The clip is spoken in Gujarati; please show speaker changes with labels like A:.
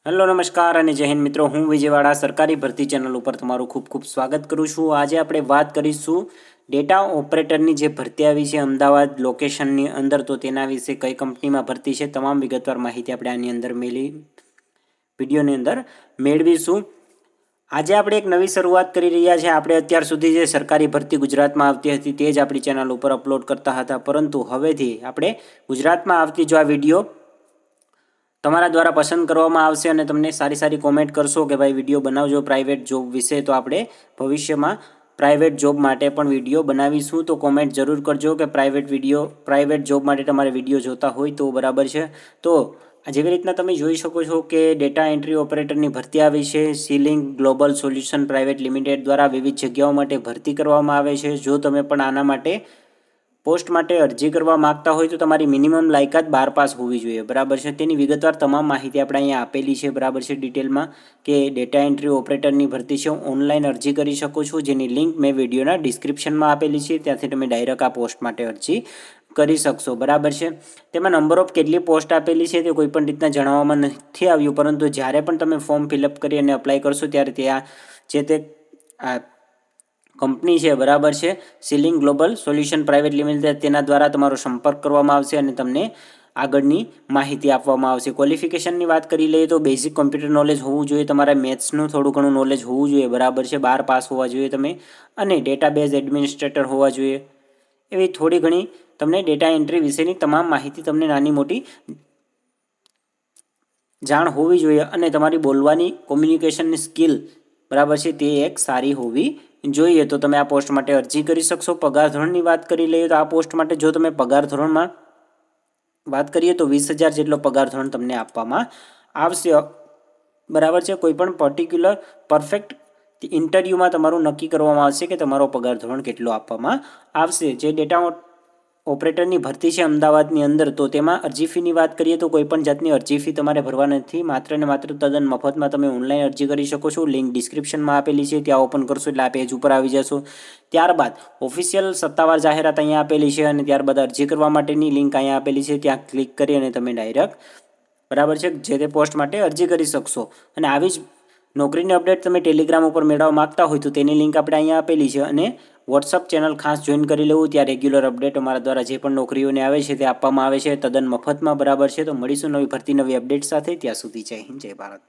A: હેલો નમસ્કાર અને જય હિન્દ મિત્રો, હું વિજયવાડા સરકારી ભરતી ચેનલ ઉપર તમારું ખૂબ ખૂબ સ્વાગત કરું છું। આજે આપણે વાત કરીશું ડેટા ઓપરેટરની જે ભરતી આવી છે અમદાવાદ લોકેશનની અંદર, તો તેના વિશે કઈ કંપનીમાં ભરતી છે તમામ વિગતવાર માહિતી આપણે આની અંદર વિડીયોની અંદર મેળવીશું। આજે આપણે એક નવી શરૂઆત કરી રહ્યા છીએ। આપણે અત્યાર સુધી જે સરકારી ભરતી ગુજરાતમાં આવતી હતી તે જ આપણી ચેનલ ઉપર અપલોડ કરતા હતા, પરંતુ હવેથી આપણે ગુજરાતમાં આવતી જો આ વિડીયો તમારા દ્વારા પસંદ કરવામાં આવશે અને તમને સારી કોમેન્ટ કરશો કે ભાઈ વિડીયો બનાવજો પ્રાઇવેટ જોબ વિશે, તો આપણે ભવિષ્યમાં પ્રાઇવેટ જોબ માટે પણ વિડીયો બનાવીશું। તો કોમેન્ટ જરૂર કરજો કે પ્રાઇવેટ જોબ માટે તમારે વિડીયો જોતા હોય તો બરાબર છે। તો જેવી રીતના તમે જોઈ શકો છો કે ડેટા એન્ટ્રી ઓપરેટરની ભરતી આવી છે। Ceiling global solution private limited દ્વારા વિવિધ જગ્યાઓ માટે ભરતી કરવામાં આવે છે। જો તમે પણ આના માટે પોસ્ટ માટે અરજી કરવા માગતા હોય તો તમારી મિનિમમ લાયકાત 12 પાસ હોવી જોઈએ, બરાબર છે। તેની વિગતવાર તમામ માહિતી આપણે અહીંયા આપેલી છે, બરાબર છે, ડિટેલમાં કે ડેટા એન્ટ્રી ઓપરેટરની ભરતી છે, ઓનલાઈન અરજી કરી શકો છો, જેની લિંક મેં વિડીયોના ડિસ્ક્રિપ્શનમાં આપેલી છે, ત્યાંથી તમે ડાયરેક્ટ આ પોસ્ટ માટે અરજી કરી શકશો, બરાબર છે। તેમાં નંબર ઓફ કેટલી પોસ્ટ આપેલી છે તે કોઈ પણ રીતના જણાવવામાં નથી આવ્યું, પરંતુ જ્યારે પણ તમે ફોર્મ ફિલઅપ કરી અને અપ્લાય કરશો ત્યારે ત્યાં જે તે કંપની છે, બરાબર છે, ceiling global solution private limited, તેના દ્વારા તમારો સંપર્ક કરવામાં આવશે અને તમને આગળની માહિતી આપવામાં આવશે। ક્વોલિફિકેશનની વાત કરી લઈએ તો બેઝિક કોમ્પ્યુટર નોલેજ હોવું જોઈએ, તમારે મેથ્સનું થોડું ઘણું નોલેજ હોવું જોઈએ, બરાબર છે, 12 પાસ હોવા જોઈએ તમે, અને ડેટાબેઝ એડમિનિસ્ટ્રેટર હોવા જોઈએ। એવી થોડી ઘણી તમને ડેટા એન્ટ્રી વિશેની તમામ માહિતી તમને નાની મોટી જાણ હોવી જોઈએ, અને તમારી બોલવાની કોમ્યુનિકેશનની સ્કિલ, બરાબર છે, તે એક સારી હોવી જોઈએ। તો તમે આ પોસ્ટ માટે અરજી કરી શકશો। પગાર ધોરણની વાત કરી લઈએ તો આ પોસ્ટ માટે જો તમે પગાર ધોરણમાં વાત કરીએ તો 20,000 જેટલો પગાર ધોરણ તમને આપવામાં આવશે, બરાબર છે। કોઈ પણ પર્ટિક્યુલર પરફેક્ટ ઇન્ટરવ્યૂમાં તમારું નક્કી કરવામાં આવશે કે તમારો પગાર ધોરણ કેટલો આપવામાં આવશે। જે ડેટા ઓપરેટરની ભરતી છે અમદાવાદની અંદર, તો તેમાં અરજી ફીની વાત કરીએ તો કોઈ પણ જાતની અરજી ફી તમારે ભરવા નથી, માત્ર ને માત્ર તદ્દન મફતમાં તમે ઓનલાઈન અરજી કરી શકો છો। લિંક ડિસ્ક્રિપ્શનમાં આપેલી છે, ત્યાં ઓપન કરશો એટલે આ પેજ ઉપર આવી જશો। ત્યારબાદ ઓફિશિયલ સત્તાવાર જાહેરાત અહીંયા આપેલી છે અને ત્યારબાદ અરજી કરવા માટેની લિંક અહીંયા આપેલી છે, ત્યાં ક્લિક કરી અને તમે ડાયરેક્ટ, બરાબર છે, જે તે પોસ્ટ માટે અરજી કરી શકશો। અને આવી જ નોકરીની અપડેટ તમે ટેલિગ્રામ ઉપર મેળવવા માગતા હોય તો તેની લિંક આપણે અહીંયા આપેલી છે, અને વોટ્સઅપ ચેનલ ખાસ જોઈન કરી લેવું, ત્યાં રેગ્યુલર અપડેટ અમારા દ્વારા જે પણ નોકરીઓને આવે છે તે આપવામાં આવે છે તદ્દન મફતમાં, બરાબર છે। તો મળીશું નવી ભરતી નવી અપડેટ સાથે, ત્યાં સુધી જય હિન્દ જય ભારત।